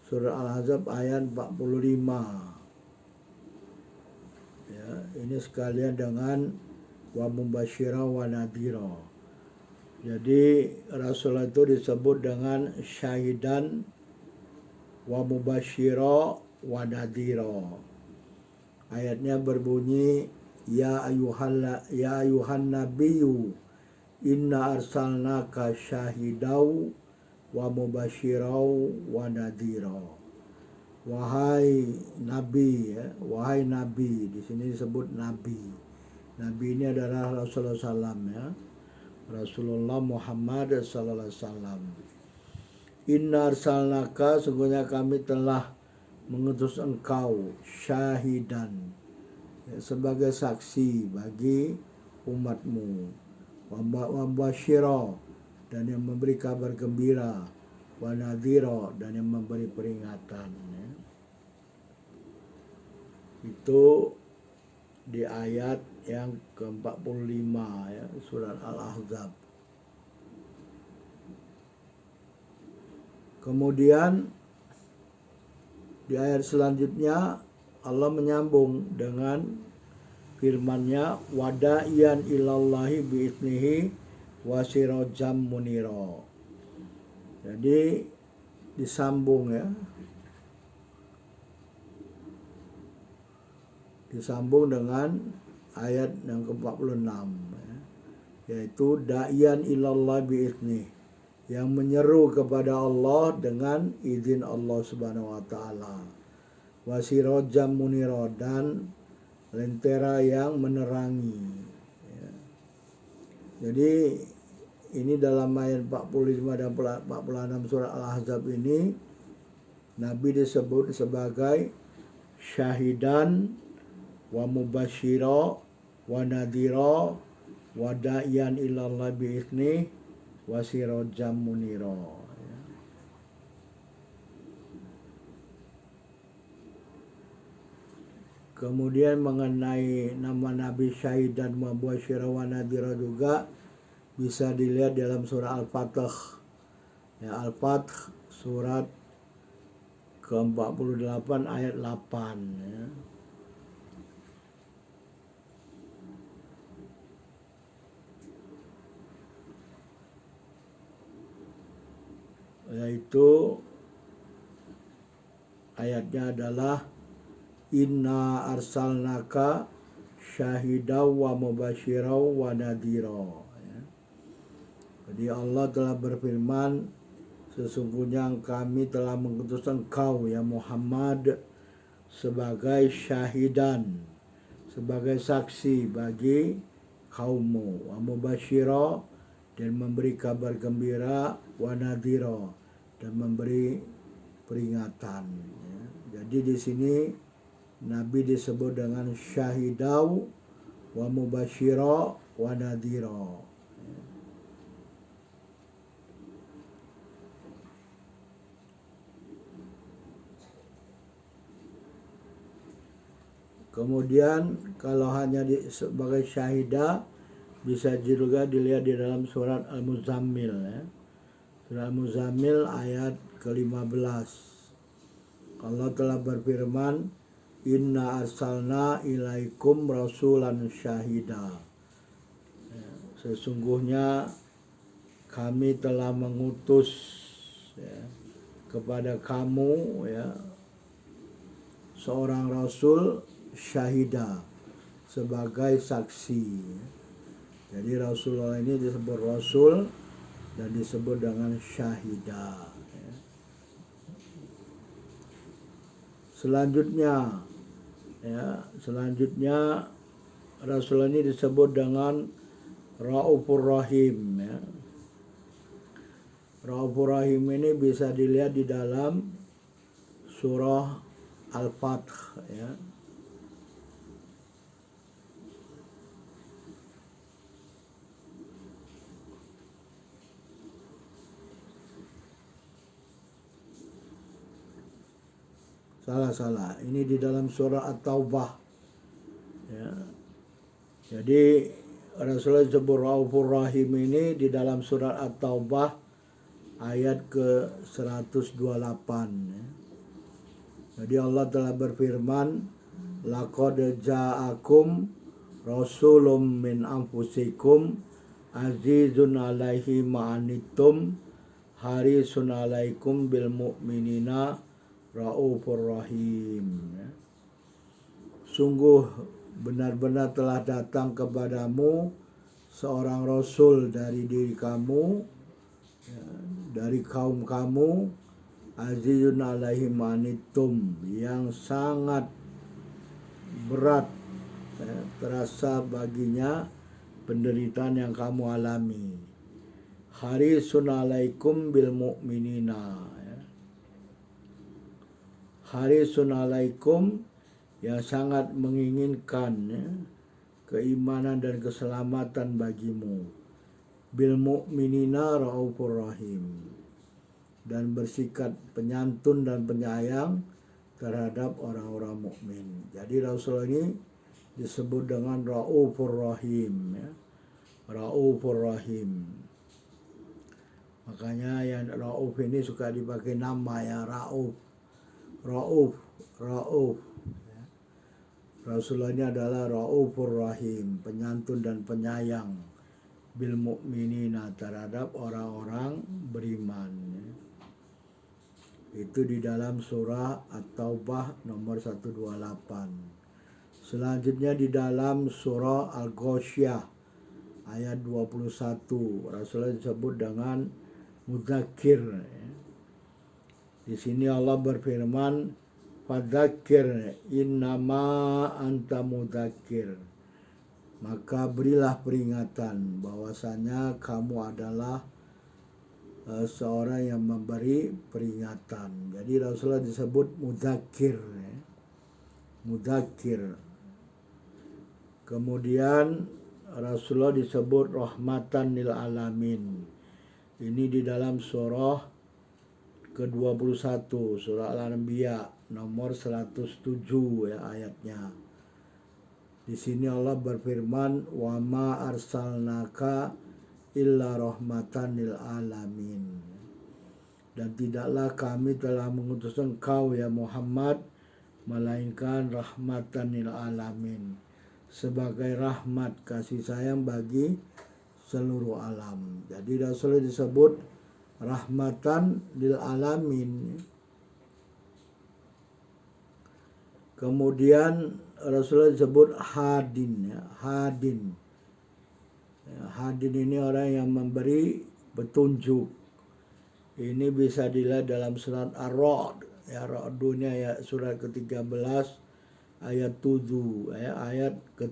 Surah Al-Ahzab ayat 45. Ya, ini sekalian dengan wa mubasyira wa nadhira. Jadi Rasul itu disebut dengan syahidan wa mubasyira wa nadhira. Ayatnya berbunyi ya ayuhan nabiyyu inna arsalnaka syahidau wa mubasyirau wa nadhira. Wahai nabi, ya, wahai nabi, di sini disebut nabi. Nabi ini adalah Rasulullah SAW, ya. Rasulullah Muhammad sallallahu alaihi wasallam. Inna arsalnaka, sungguhnya kami telah mengutus engkau syahidan, ya, sebagai saksi bagi umatmu, wa basyira, dan yang memberi kabar gembira, wa nadhira, dan yang memberi peringatan, ya. Itu di ayat yang ke-45, ya, surat Al-Ahzab. Kemudian di ayat selanjutnya Allah menyambung dengan firman-Nya wada'iyan ilallahi bi'idnihi wa sirajam munira. Jadi disambung, ya. Disambung dengan ayat yang ke-46, ya, yaitu da'iyan ilallah bi'idnih, yang menyeru kepada Allah dengan izin Allah Subhanahu wa taala. Wa sirajam munira, dan lentera yang menerangi, ya. Jadi ini dalam ayat 45 dan 46 surah Al-Ahzab ini Nabi disebut sebagai syahidan wa mubasyira wa nadhira wa da'iyan ilallah bi'idnih wa sirajam munira, ya. Kemudian mengenai nama Nabi syahid dan mubasyira wa nadhira juga bisa dilihat dalam surah Al-Fath, ya, Al-Fath surat ke-48 ayat 8, ya. Yaitu ayatnya adalah inna arsalnaka syahidaw wa mubasyiraw wa nadhira, ya. Jadi Allah telah berfirman, sesungguhnya kami telah mengutus engkau ya Muhammad sebagai syahidan, sebagai saksi bagi kaummu, wa mubasyira, dan memberi kabar gembira, wa nadhira, dan memberi peringatan, ya. Jadi di sini Nabi disebut dengan syahidau wa mubasyira wa nadhira. Kemudian kalau hanya sebagai syahidah bisa juga dilihat di dalam surat Al-Muzammil, ya. Surat Al-Muzammil ayat ke-15. Allah telah berfirman, inna arsalna ilaikum rasulan syahida. Ya, sesungguhnya kami telah mengutus, ya, kepada kamu, ya, seorang rasul syahida, sebagai saksi. Jadi Rasulullah ini disebut rasul dan disebut dengan syahida, ya. Selanjutnya Rasul ini disebut dengan Raufur Rahim, ya. Raufur Rahim ini bisa dilihat di dalam surah Al-Fath, ya. Salah. Ini di dalam surah At-Taubah, ya. Jadi Rasulullah disebut Raufur Rahim ini di dalam surah At-Taubah ayat ke 128, ya. Jadi Allah telah berfirman, laqad ja'akum rasulun min anfusikum azizun alaihi ma'anittum harisun alaikum bil mu'minina raufur rahim. Sungguh benar-benar telah datang kepadamu seorang rasul dari diri kamu, dari kaum kamu, azizun alaihi ma'anittum, yang sangat berat terasa baginya penderitaan yang kamu alami. Harisun alaikum bil mu'minina, harisun alaikum, yang sangat menginginkan keimanan dan keselamatan bagimu. Bil mu'minina raufur rahim, dan bersikap penyantun dan penyayang terhadap orang-orang mukmin. Jadi Rasul ini disebut dengan raufur rahim, raufur rahim. Makanya yang rauf ini suka dipakai nama ya, rauf, rauf, rauf. Rasulullah ini adalah raufur rahim, penyantun dan penyayang bil mu'minina, terhadap orang-orang beriman. Itu di dalam surah At-Taubah nomor 128. Selanjutnya di dalam surah Al-Ghasyiyah ayat 21, Rasulullah disebut dengan mudzakir. Di sini Allah berfirman, fadzakir innama anta mudzakir, maka berilah peringatan bahwasanya kamu adalah seorang yang memberi peringatan. Jadi Rasulullah disebut mudzakir, mudzakir. Kemudian Rasulullah disebut rahmatan lil alamin. Ini di dalam surah ke-21, surah Al-Anbiya nomor 107 ya ayatnya. Di sini Allah berfirman, wa ma arsalnaka illa rahmatan lil alamin, dan tidaklah kami telah mengutus engkau ya Muhammad melainkan rahmatan lil alamin, sebagai rahmat kasih sayang bagi seluruh alam. Jadi Rasulullah disebut rahmatan lil alamin. Kemudian Rasulullah disebut hadin, ya, hadin. Hadin ini orang yang memberi petunjuk. Ini bisa dilihat dalam surat Ar-Ra'd, ya, Ra'dunya ya, surat ke-13 ayat 7, ya, ayat ke